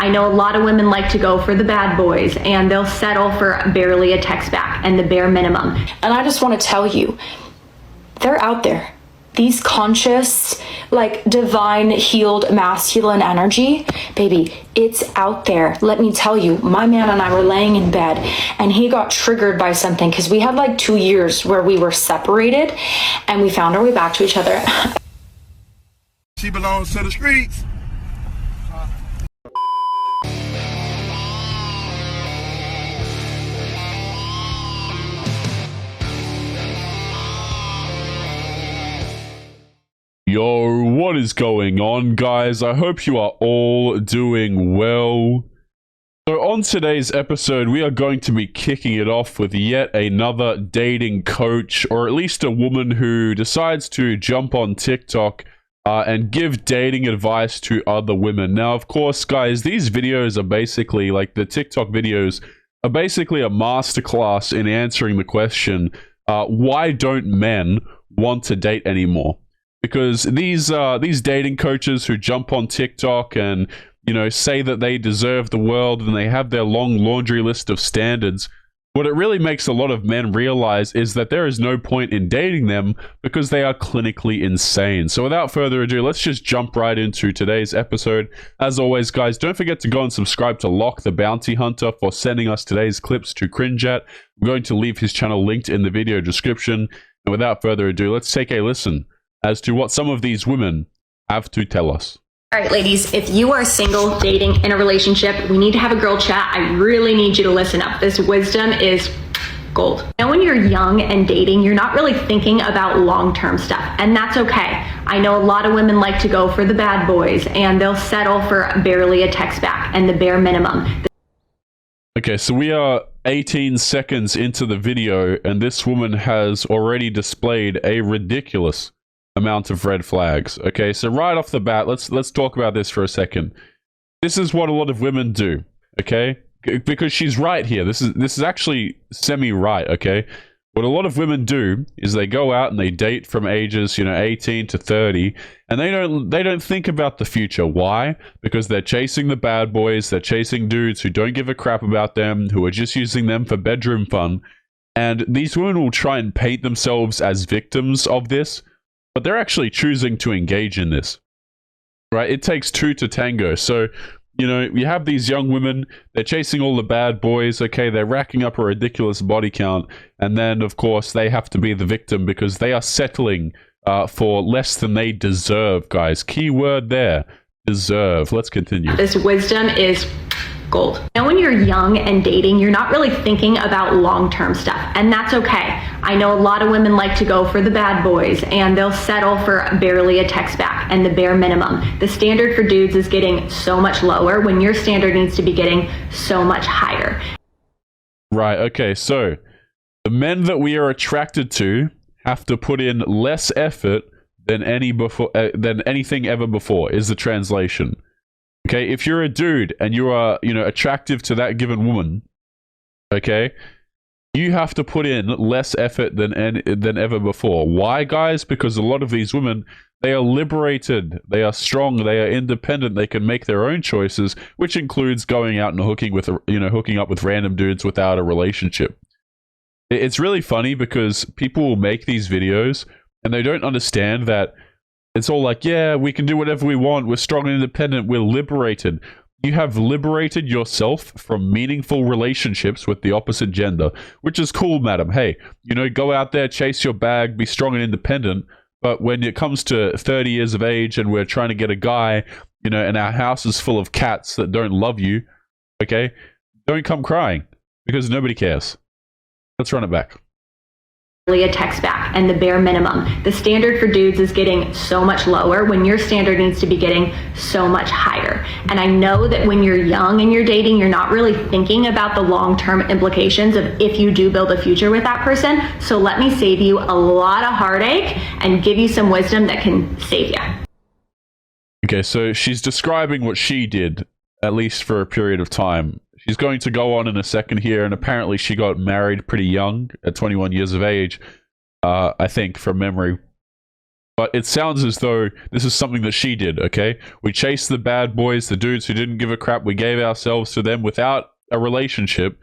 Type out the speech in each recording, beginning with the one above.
I know a lot of women like to go for the bad boys and they'll settle for barely a text back and the bare minimum. And I just want to tell you, they're out there. These conscious, like divine, healed, masculine energy, baby, it's out there. Let me tell you, my man and I were laying in bed and he got triggered by something because we had like 2 years where we were separated and we found our way back to each other. She belongs to the streets. Yo, what is going on, guys? I hope you are all doing well. So on today's episode, we are going to be kicking it off with yet another dating coach, or at least a woman who decides to jump on TikTok and give dating advice to other women. Now, of course, guys, these videos are basically, like the TikTok videos, are basically a masterclass in answering the question, why don't men want to date anymore? Because these dating coaches who jump on TikTok and, you know, say that they deserve the world and they have their long laundry list of standards, what it really makes a lot of men realize is that there is no point in dating them because they are clinically insane. So without further ado, let's just jump right into today's episode. As always, guys, don't forget to go and subscribe to Locke the Bounty Hunter for sending us today's clips to cringe at. I'm going to leave his channel linked in the video description. And without further ado, let's take a listen as to what some of these women have to tell us. All right, ladies, if you are single, dating, in a relationship, we need to have a girl chat. I really need you to listen up. This wisdom is gold. Now, when you're young and dating, you're not really thinking about long-term stuff, and that's okay. I know a lot of women like to go for the bad boys and they'll settle for barely a text back and the bare minimum. Okay, so we are 18 seconds into the video and this woman has already displayed a ridiculous amount of red flags. Okay, so right off the bat, let's talk about this for a second. This is what a lot of women do, okay? Because she's right here. This is actually semi-right, okay? What a lot of women do is they go out and they date from ages, 18 to 30, and they don't think about the future. Why? Because they're chasing the bad boys, they're chasing dudes who don't give a crap about them, who are just using them for bedroom fun. And these women will try and paint themselves as victims of this, but they're actually choosing to engage in this, right? It takes two to tango. So, you have these young women, they're chasing all the bad boys, okay? They're racking up a ridiculous body count. And then, of course, they have to be the victim because they are settling for less than they deserve, guys. Key word there, deserve. Let's continue. This wisdom is gold. Now, when you're young and dating, you're not really thinking about long-term stuff, and that's okay. I know a lot of women like to go for the bad boys and they'll settle for barely a text back and the bare minimum. The standard for dudes is getting so much lower when your standard needs to be getting so much higher. Right, okay, so the men that we are attracted to have to put in less effort than anything ever before, is the translation. Okay, if you're a dude and you are, attractive to that given woman, okay, you have to put in less effort than ever before. Why, guys? Because a lot of these women, they are liberated, they are strong, they are independent, they can make their own choices, which includes going out and hooking up with random dudes without a relationship. It's really funny because people will make these videos and they don't understand that it's all like, yeah, we can do whatever we want. We're strong and independent. We're liberated. You have liberated yourself from meaningful relationships with the opposite gender, which is cool, madam. Hey, go out there, chase your bag, be strong and independent. But when it comes to 30 years of age and we're trying to get a guy, and our house is full of cats that don't love you, okay, don't come crying because nobody cares. Let's run it back. A text back and the bare minimum. The standard for dudes is getting so much lower when your standard needs to be getting so much higher. And I know that when you're young and you're dating, you're not really thinking about the long-term implications of if you do build a future with that person. So let me save you a lot of heartache and give you some wisdom that can save you. Okay, so she's describing what she did, at least for a period of time. She's going to go on in a second here, and apparently she got married pretty young, at 21 years of age, I think, from memory. But it sounds as though this is something that she did, okay? We chased the bad boys, the dudes who didn't give a crap. We gave ourselves to them without a relationship.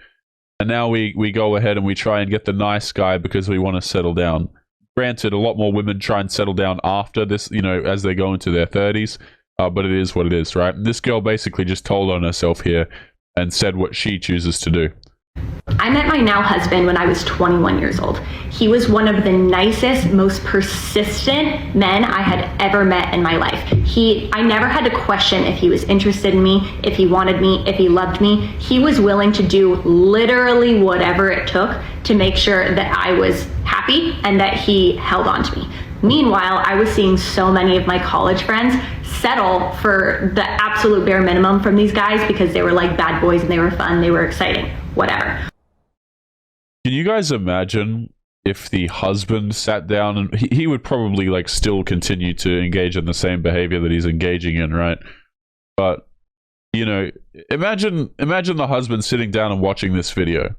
And now we go ahead and we try and get the nice guy because we want to settle down. Granted, a lot more women try and settle down after this, you know, as they go into their 30s. But it is what it is, right? And this girl basically just told on herself here and said what she chooses to do. I met my now husband when I was 21 years old. He was one of the nicest, most persistent men I had ever met in my life. I never had to question if he was interested in me, if he wanted me, if he loved me. He was willing to do literally whatever it took to make sure that I was happy and that he held on to me. Meanwhile, I was seeing so many of my college friends settle for the absolute bare minimum from these guys because they were like bad boys and they were fun, they were exciting, whatever. Can you guys imagine if the husband sat down and he would probably like still continue to engage in the same behavior that he's engaging in, right? But, you know, imagine the husband sitting down and watching this video,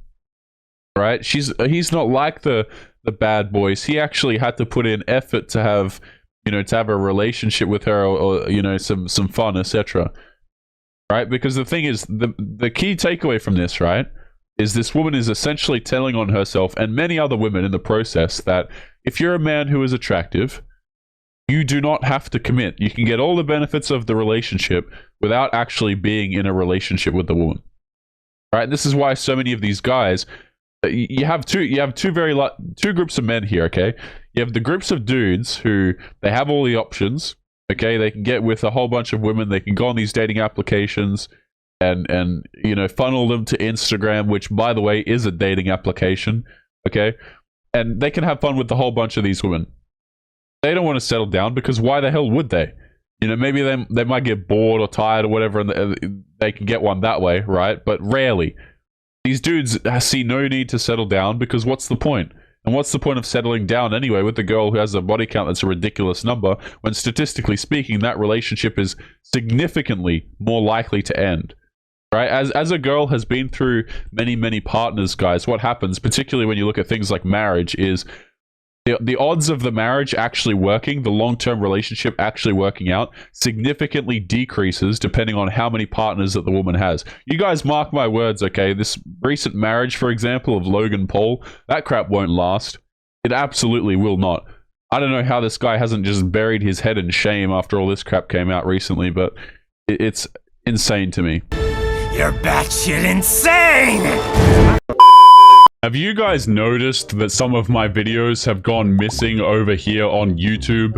right? He's not like the bad boys. He actually had to put in effort to have, you know, to have a relationship with her or you know, some fun, etc. Right? Because the thing is, the key takeaway from this, right, is this woman is essentially telling on herself and many other women in the process that if you're a man who is attractive, you do not have to commit. You can get all the benefits of the relationship without actually being in a relationship with the woman. Right? This is why so many of these guys, you have two groups of men here, okay? You have the groups of dudes who they have all the options, okay? They can get with a whole bunch of women, they can go on these dating applications and you know, funnel them to Instagram, which by the way is a dating application, okay? And they can have fun with the whole bunch of these women. They don't want to settle down because why the hell would they? You know, maybe they might get bored or tired or whatever and they can get one that way, right? But rarely. These dudes see no need to settle down because what's the point? And what's the point of settling down anyway with the girl who has a body count that's a ridiculous number when statistically speaking that relationship is significantly more likely to end? Right? As a girl has been through many partners, guys, what happens, particularly when you look at things like marriage, is the odds of the marriage actually working, the long-term relationship actually working out, significantly decreases depending on how many partners that the woman has. You guys mark my words, okay? This recent marriage, for example, of Logan Paul, that crap won't last. It absolutely will not. I don't know how this guy hasn't just buried his head in shame after all this crap came out recently, but it's insane to me. You're batshit insane! Have you guys noticed that some of my videos have gone missing over here on YouTube?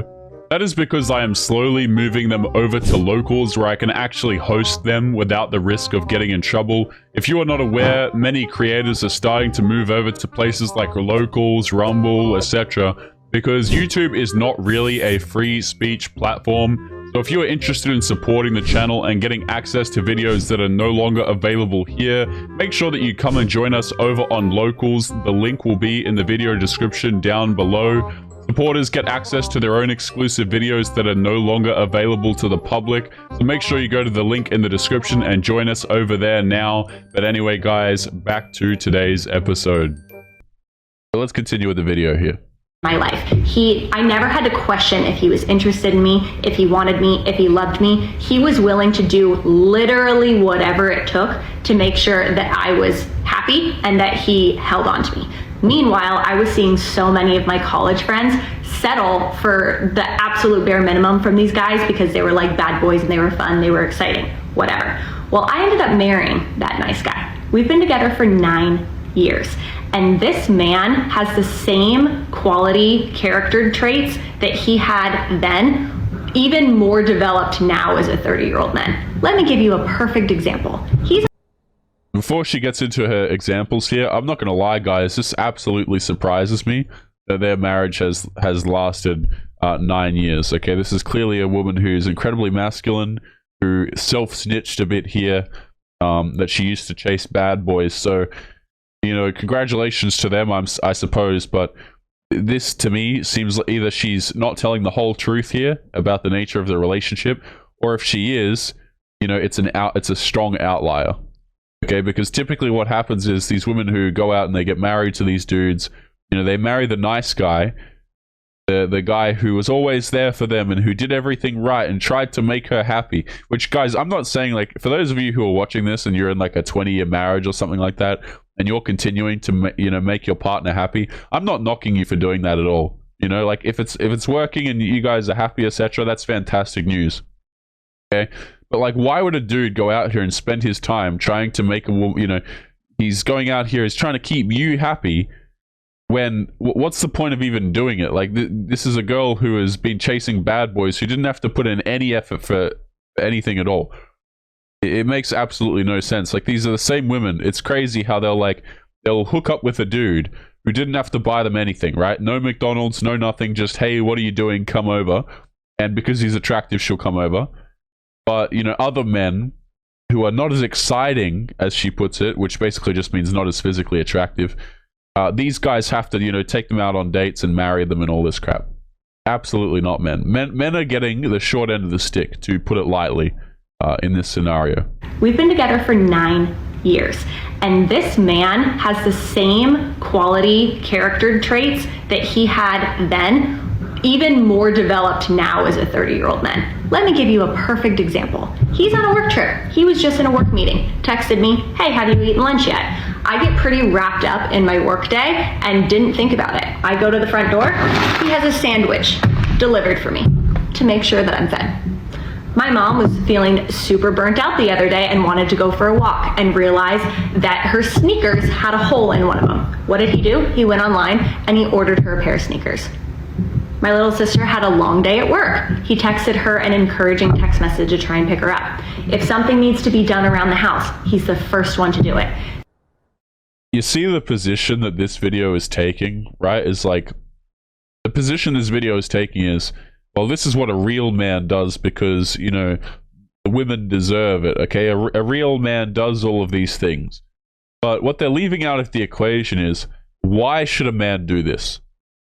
That is because I am slowly moving them over to locals where I can actually host them without the risk of getting in trouble. If you are not aware, many creators are starting to move over to places like locals, Rumble, etc. because YouTube is not really a free speech platform. So if you are interested in supporting the channel and getting access to videos that are no longer available here, make sure that you come and join us over on Locals. The link will be in the video description down below. Supporters get access to their own exclusive videos that are no longer available to the public. So make sure you go to the link in the description and join us over there now. But anyway, guys, back to today's episode. So let's continue with the video here. My life. I never had to question if he was interested in me, if he wanted me, if he loved me. He was willing to do literally whatever it took to make sure that I was happy and that he held on to me. Meanwhile, I was seeing so many of my college friends settle for the absolute bare minimum from these guys because they were like bad boys and they were fun, they were exciting, whatever. Well, I ended up marrying that nice guy. We've been together for 9 years. And this man has the same quality character traits that he had then, even more developed now as a 30-year-old man. Let me give you a perfect example. Before she gets into her examples here, I'm not going to lie, guys, this absolutely surprises me that their marriage has lasted 9 years. Okay, this is clearly a woman who's incredibly masculine, who self-snitched a bit here, that she used to chase bad boys. So, you know, congratulations to them, I suppose, but this to me seems like either she's not telling the whole truth here about the nature of the relationship, or if she is, you know, it's a strong outlier. Okay, because typically what happens is these women who go out and they get married to these dudes, you know, they marry the nice guy, the guy who was always there for them and who did everything right and tried to make her happy. Which, guys, I'm not saying, like, for those of you who are watching this and you're in like a 20-year marriage or something like that, and you're continuing to make your partner happy, I'm not knocking you for doing that at all. You know, like, if it's working and you guys are happy, etc., that's fantastic news. Okay, but like, why would a dude go out here and spend his time trying to make a woman, you know, he's going out here, he's trying to keep you happy, when what's the point of even doing it? Like, this is a girl who has been chasing bad boys who didn't have to put in any effort for anything at all. It makes absolutely no sense. Like, these are the same women. It's crazy how they'll hook up with a dude who didn't have to buy them anything, right? No McDonald's, no nothing, just, hey, what are you doing? Come over. And because he's attractive, she'll come over. But, you know, other men who are not as exciting, as she puts it, which basically just means not as physically attractive, these guys have to, you know, take them out on dates and marry them and all this crap. Absolutely not, men. Men are getting the short end of the stick, to put it lightly, in this scenario. We've been together for 9 years, and this man has the same quality character traits that he had then, even more developed now as a 30-year-old man. Let me give you a perfect example. He's on a work trip. He was just in a work meeting, texted me, hey, have you eaten lunch yet? I get pretty wrapped up in my work day and didn't think about it. I go to the front door, he has a sandwich delivered for me to make sure that I'm fed. My mom was feeling super burnt out the other day and wanted to go for a walk and realized that her sneakers had a hole in one of them. What did he do? He went online and he ordered her a pair of sneakers. My little sister had a long day at work. He texted her an encouraging text message to try and pick her up. If something needs to be done around the house, he's the first one to do it. You see the position that this video is taking, right? Is like, the position this video is taking is, well, this is what a real man does because, you know, the women deserve it, okay? A real man does all of these things. But what they're leaving out of the equation is, why should a man do this?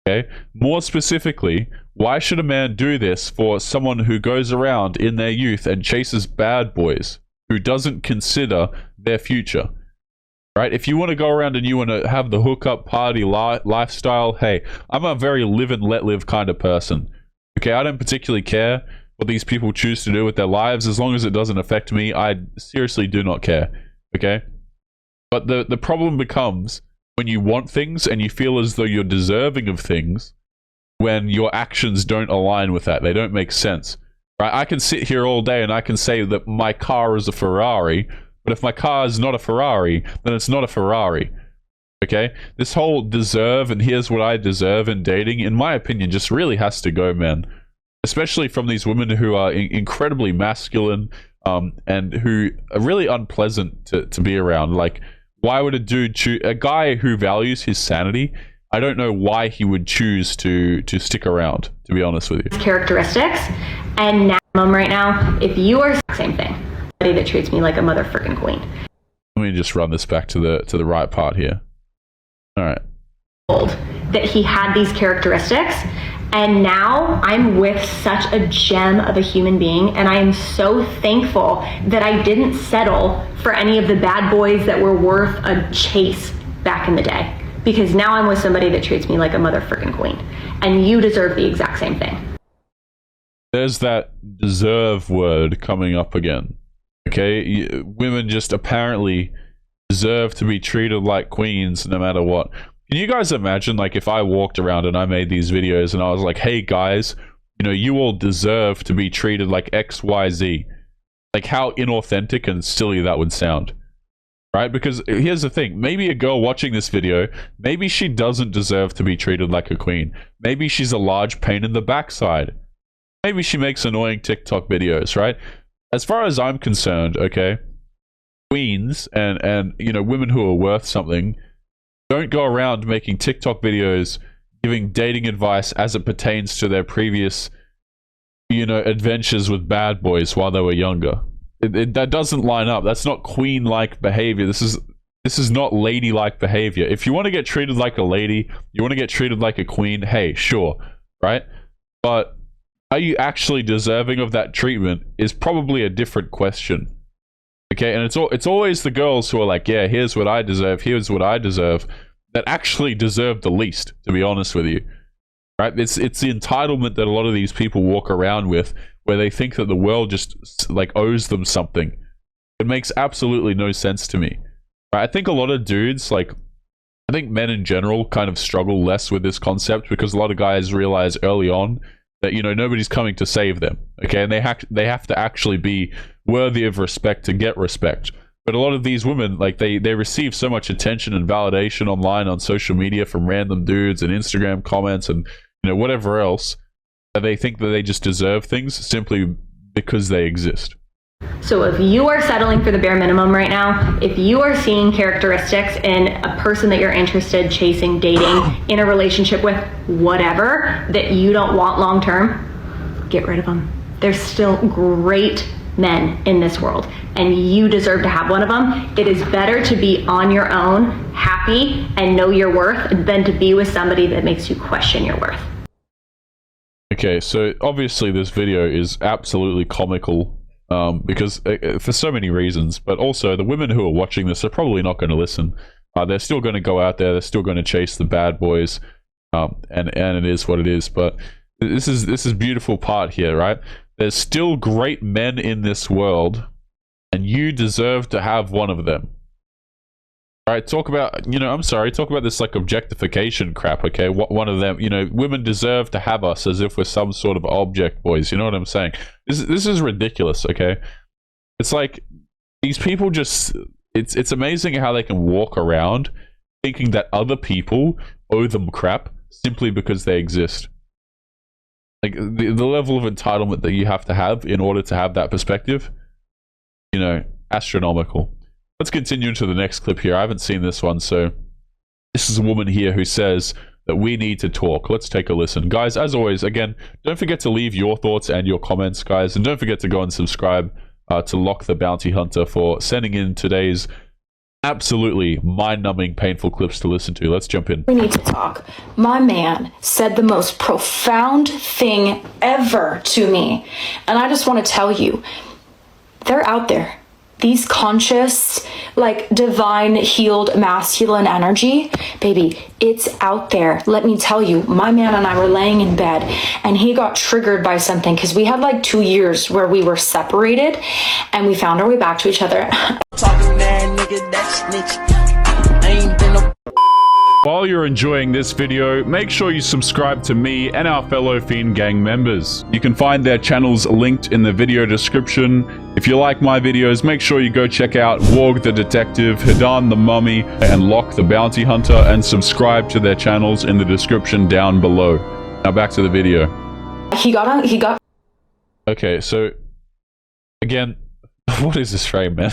Okay? More specifically, why should a man do this for someone who goes around in their youth and chases bad boys, who doesn't consider their future? Right? If you want to go around and you want to have the hookup party lifestyle, hey, I'm a very live and let live kind of person. Okay, I don't particularly care what these people choose to do with their lives. As long as it doesn't affect me, I seriously do not care. Okay? But the problem becomes when you want things and you feel as though you're deserving of things when your actions don't align with that. They don't make sense. Right? I can sit here all day and I can say that my car is a Ferrari, but if my car is not a Ferrari, then it's not a Ferrari. Okay? This whole deserve and here's what I deserve in dating, in my opinion, just really has to go, man. Especially from these women who are incredibly masculine and who are really unpleasant to be around. Like, why would a dude choose a guy who values his sanity? I don't know why he would choose to stick around, to be honest with you. Characteristics, and now, right now, if you are the same thing, somebody that treats me like a motherfucking queen. Let me just run this back to the right part here. All right. That he had these characteristics, and now I'm with such a gem of a human being, and I am so thankful that I didn't settle for any of the bad boys that were worth a chase back in the day, because now I'm with somebody that treats me like a motherfucking queen, and you deserve the exact same thing. There's that deserve word coming up again. Okay, women just apparently deserve to be treated like queens no matter what. Can you guys imagine, like, if I walked around and I made these videos and I was like, hey guys, you know, you all deserve to be treated like XYZ. Like, how inauthentic and silly that would sound. Right? Because here's the thing, maybe a girl watching this video, maybe she doesn't deserve to be treated like a queen. Maybe she's a large pain in the backside. Maybe she makes annoying TikTok videos, right? As far as I'm concerned, okay, queens and you know, women who are worth something don't go around making TikTok videos giving dating advice as it pertains to their previous, you know, adventures with bad boys while they were younger. That doesn't line up. That's not queen-like behavior. This is not lady-like behavior. If you want to get treated like a lady, you want to get treated like a queen, hey, sure, right? But are you actually deserving of that treatment is probably a different question. Okay, and it's always the girls who are like, yeah, here's what I deserve, that actually deserve the least, to be honest with you. right? It's the entitlement that a lot of these people walk around with, where they think that the world just like owes them something. It makes absolutely no sense to me. Right? I think a lot of dudes, like, I think men in general kind of struggle less with this concept because a lot of guys realize early on that, you know, nobody's coming to save them, okay? And they have to actually be worthy of respect to get respect. But a lot of these women, like, they receive so much attention and validation online on social media from random dudes and Instagram comments and, you know, whatever else, that they think that they just deserve things simply because they exist. So if you are settling for the bare minimum right now, if you are seeing characteristics in a person that you're interested, chasing, dating, in a relationship with, whatever, that you don't want long term, get rid of them. There's still great men in this world, and you deserve to have one of them. It is better to be on your own, happy, and know your worth than to be with somebody that makes you question your worth. Okay, so obviously this video is absolutely comical. Because for so many reasons, but also the women who are watching this are probably not going to listen. They're still going to go out there. They're still going to chase the bad boys, and it is what it is. But this is beautiful part here, right? There's still great men in this world, and you deserve to have one of them. All right, talk about, you know, I'm sorry, talk about this like objectification crap, okay? One of them, you know, women deserve to have us as if we're some sort of object, boys. You know what I'm saying? This is ridiculous, okay? It's like these people just, it's amazing how they can walk around thinking that other people owe them crap simply because they exist. Like the level of entitlement that you have to have in order to have that perspective, you know, astronomical. Let's continue into the next clip here. I haven't seen this one, so this is a woman here who says that we need to talk. Let's take a listen. Guys, as always, again, don't forget to leave your thoughts and your comments, guys, and don't forget to go and subscribe to Lock the Bounty Hunter for sending in today's absolutely mind-numbing, painful clips to listen to. Let's jump in. We need to talk. My man said the most profound thing ever to me, and I just want to tell you, they're out there. These conscious, like, divine, healed, masculine energy, baby, it's out there. Let me tell you, my man and I were laying in bed, and he got triggered by something, because we had like 2 years where we were separated, and we found our way back to each other. Talking that nigga, that snitch. I ain't been no. While you're enjoying this video, make sure you subscribe to me and our fellow Fiend Gang members. You can find their channels linked in the video description. If you like my videos, make sure you go check out Warg the Detective, Hidan the Mummy, and Lock the Bounty Hunter, and subscribe to their channels in the description down below. Now back to the video. He got Okay, so again, what is this frame, man?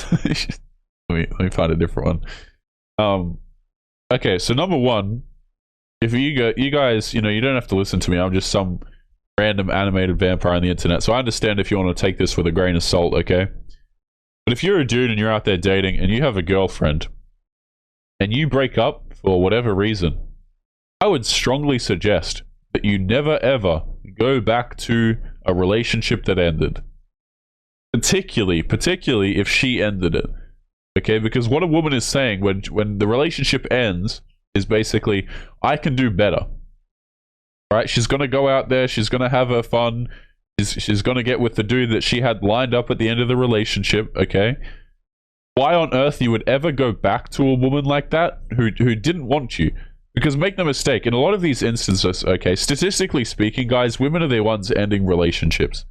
let me find a different one. Okay, so number one, if you guys, you know, you don't have to listen to me. I'm just some random animated vampire on the internet. So I understand if you want to take this with a grain of salt, okay? But if you're a dude and you're out there dating and you have a girlfriend and you break up for whatever reason, I would strongly suggest that you never ever go back to a relationship that ended. Particularly if she ended it. Okay, because what a woman is saying when the relationship ends is basically, I can do better. Right? She's going to go out there, she's going to have her fun, she's going to get with the dude that she had lined up at the end of the relationship, okay? Why on earth you would ever go back to a woman like that who didn't want you? Because make no mistake, in a lot of these instances, okay, statistically speaking, guys, women are the ones ending relationships.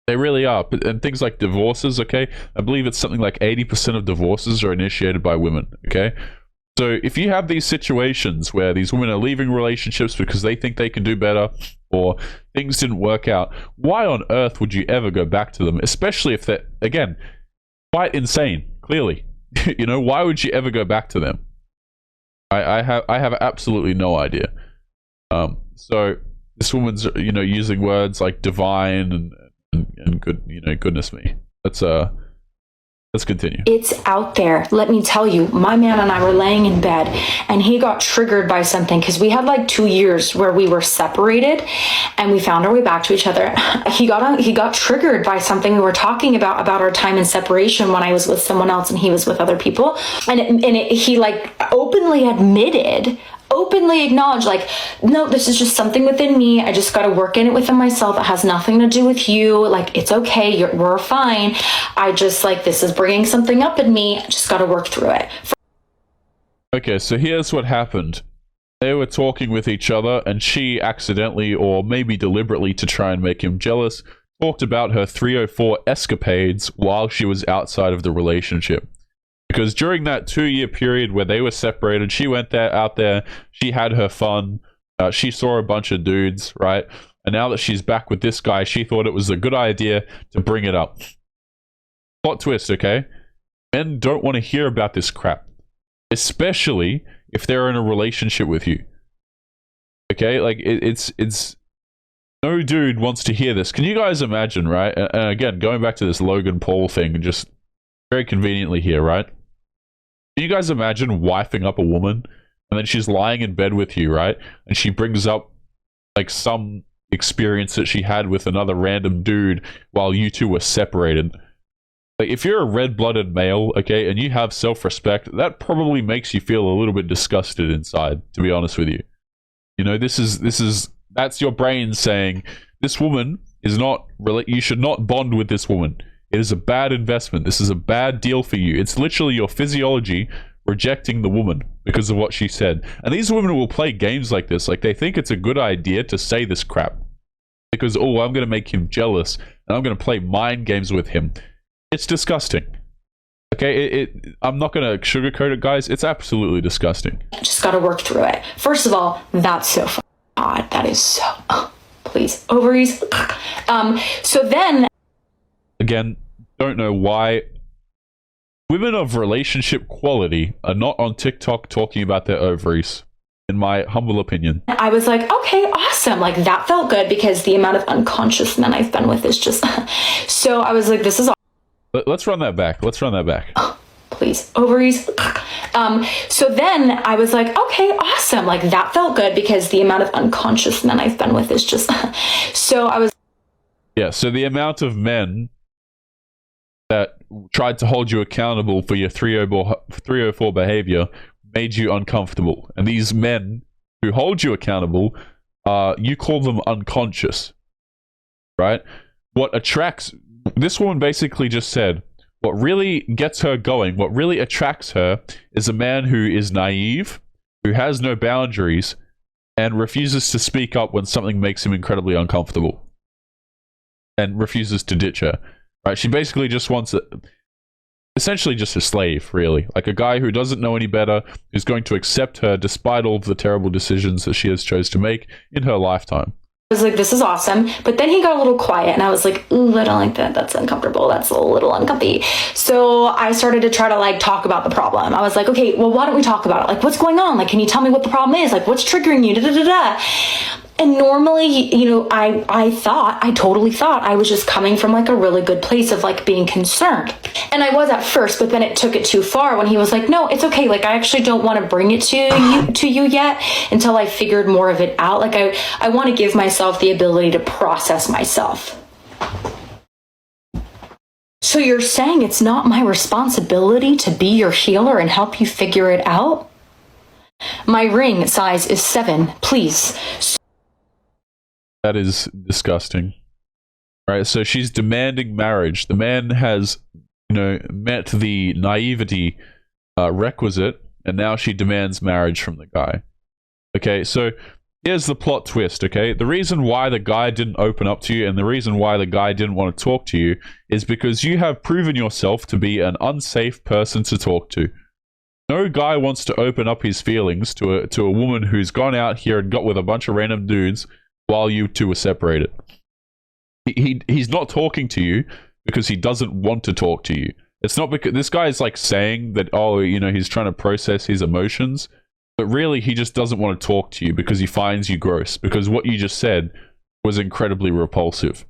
They really are. And things like divorces, okay? I believe it's something like 80% of divorces are initiated by women, okay? So if you have these situations where these women are leaving relationships because they think they can do better or things didn't work out, why on earth would you ever go back to them? Especially if they're, again, quite insane, clearly. You know, why would you ever go back to them? I have absolutely no idea. So this woman's, you know, using words like divine and good, you know, goodness me. Let's continue. It's out there. Let me tell you, my man and I were laying in bed, and he got triggered by something, because we had like 2 years where we were separated, and we found our way back to each other. He got triggered by something we were talking about our time in separation when I was with someone else and he was with other people, and he like openly admitted openly acknowledge, like, no, this is just something within me. I just got to work in it within myself. It has nothing to do with you. Like, it's okay. We're fine. I just, like, this is bringing something up in me. I just got to work through it. Okay, so here's what happened. They were talking with each other, and she accidentally, or maybe deliberately to try and make him jealous, talked about her 304 escapades while she was outside of the relationship. Because during that 2-year period where they were separated, she went out there, she had her fun, she saw a bunch of dudes, right? And now that she's back with this guy, she thought it was a good idea to bring it up. Plot twist, okay? Men don't want to hear about this crap. Especially if they're in a relationship with you. Okay, like it's no dude wants to hear this. Can you guys imagine, right? And again, going back to this Logan Paul thing, just very conveniently here, right? Can you guys imagine wifing up a woman and then she's lying in bed with you, right? And she brings up like some experience that she had with another random dude while you two were separated. Like, if you're a red-blooded male, okay, and you have self-respect, that probably makes you feel a little bit disgusted inside, to be honest with you. You know, that's your brain saying, this woman is not, you should not bond with this woman. It is a bad investment. This is a bad deal for you. It's literally your physiology rejecting the woman because of what she said. And these women will play games like this. Like, they think it's a good idea to say this crap. Because, oh, I'm going to make him jealous, and I'm going to play mind games with him. It's disgusting. Okay, I'm not going to sugarcoat it, guys. It's absolutely disgusting. Just got to work through it. First of all, that's so odd. That is so... please. Ovaries. So then... Again, don't know why women of relationship quality are not on TikTok talking about their ovaries, in my humble opinion. I was like, okay, awesome. Like, that felt good because the amount of unconscious men I've been with is just... So I was like, this is... Let's run that back. Please. Ovaries. So then I was like, okay, awesome. Like, that felt good because the amount of unconscious men I've been with is just... So I was... Yeah, so the amount of men that tried to hold you accountable for your 304 behavior made you uncomfortable. And these men who hold you accountable, you call them unconscious, right? What attracts... This woman basically just said, what really gets her going, what really attracts her is a man who is naive, who has no boundaries, and refuses to speak up when something makes him incredibly uncomfortable. And refuses to ditch her. Right? She basically just wants essentially just a slave, really. Like a guy who doesn't know any better, who's going to accept her despite all of the terrible decisions that she has chose to make in her lifetime. I was like, this is awesome. But then he got a little quiet and I was like, ooh, I don't like that. That's uncomfortable. That's a little uncomfy. So I started to try to like talk about the problem. I was like, okay, well, why don't we talk about it? Like, what's going on? Like, can you tell me what the problem is? Like, what's triggering you? Da, da, da, da. And normally, you know, I totally thought I was just coming from like a really good place of like being concerned. And I was at first, but then it took it too far when he was like, no, it's okay. Like, I actually don't want to bring it to you yet until I figured more of it out. Like, I want to give myself the ability to process myself. So you're saying it's not my responsibility to be your healer and help you figure it out? My ring size is 7, please. That is disgusting. Right, so she's demanding marriage. The man has, you know, met the naivety requisite, and now she demands marriage from the guy. Okay, so here's the plot twist, okay? The reason why the guy didn't open up to you and the reason why the guy didn't want to talk to you is because you have proven yourself to be an unsafe person to talk to. No guy wants to open up his feelings to a woman who's gone out here and got with a bunch of random dudes while you two were separated. He's not talking to you because he doesn't want to talk to you. It's not because this guy is like saying that, oh, you know, he's trying to process his emotions, but really he just doesn't want to talk to you because he finds you gross, because what you just said was incredibly repulsive.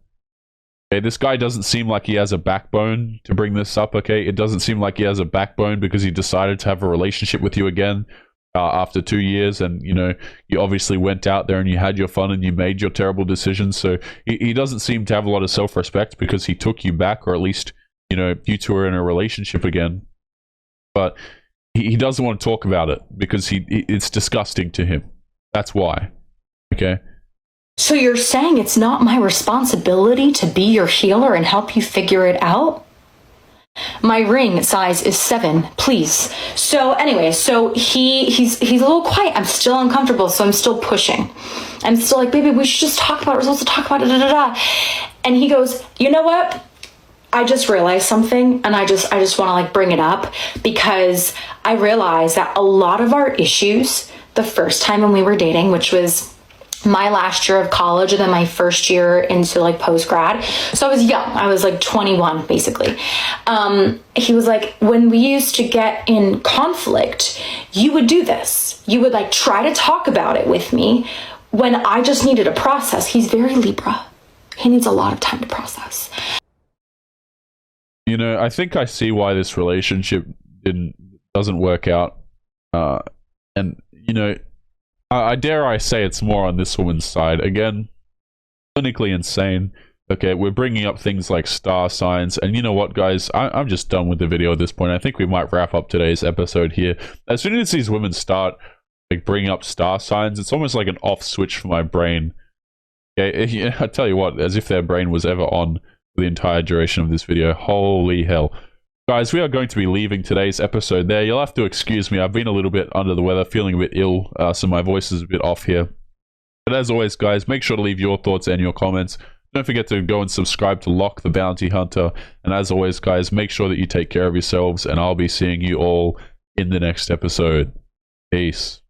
Okay, this guy doesn't seem like he has a backbone to bring this up, okay? It doesn't seem like he has a backbone because he decided to have a relationship with you again after 2 years, and, you know, you obviously went out there and you had your fun and you made your terrible decisions, so he doesn't seem to have a lot of self-respect because he took you back, or at least, you know, you two are in a relationship again. But he doesn't want to talk about it because it's disgusting to him. That's why. Okay. So you're saying it's not my responsibility to be your healer and help you figure it out? My ring size is 7, please. So anyway, so he's a little quiet. I'm still uncomfortable, so I'm still pushing. I'm still like, baby, we should just talk about it. We're supposed to talk about it, And he goes, you know what? I just realized something, and I just want to like bring it up because I realized that a lot of our issues the first time when we were dating, which was my last year of college and then my first year into like post-grad. So I was young. I was like 21 basically. He was like, when we used to get in conflict, you would do this. You would like try to talk about it with me when I just needed a process. He's very Libra. He needs a lot of time to process. You know, I think I see why this relationship doesn't work out. And you know, I dare I say it's more on this woman's side. Again, clinically insane. Okay, we're bringing up things like star signs. And you know what, guys? I'm just done with the video at this point. I think we might wrap up today's episode here. As soon as these women start like bringing up star signs, it's almost like an off switch for my brain. Okay, I tell you what, as if their brain was ever on for the entire duration of this video. Holy hell. Guys, we are going to be leaving today's episode there. You'll have to excuse me. I've been a little bit under the weather, feeling a bit ill, so my voice is a bit off here. But as always, guys, make sure to leave your thoughts and your comments. Don't forget to go and subscribe to Locke the Bounty Hunter. And as always, guys, make sure that you take care of yourselves, and I'll be seeing you all in the next episode. Peace.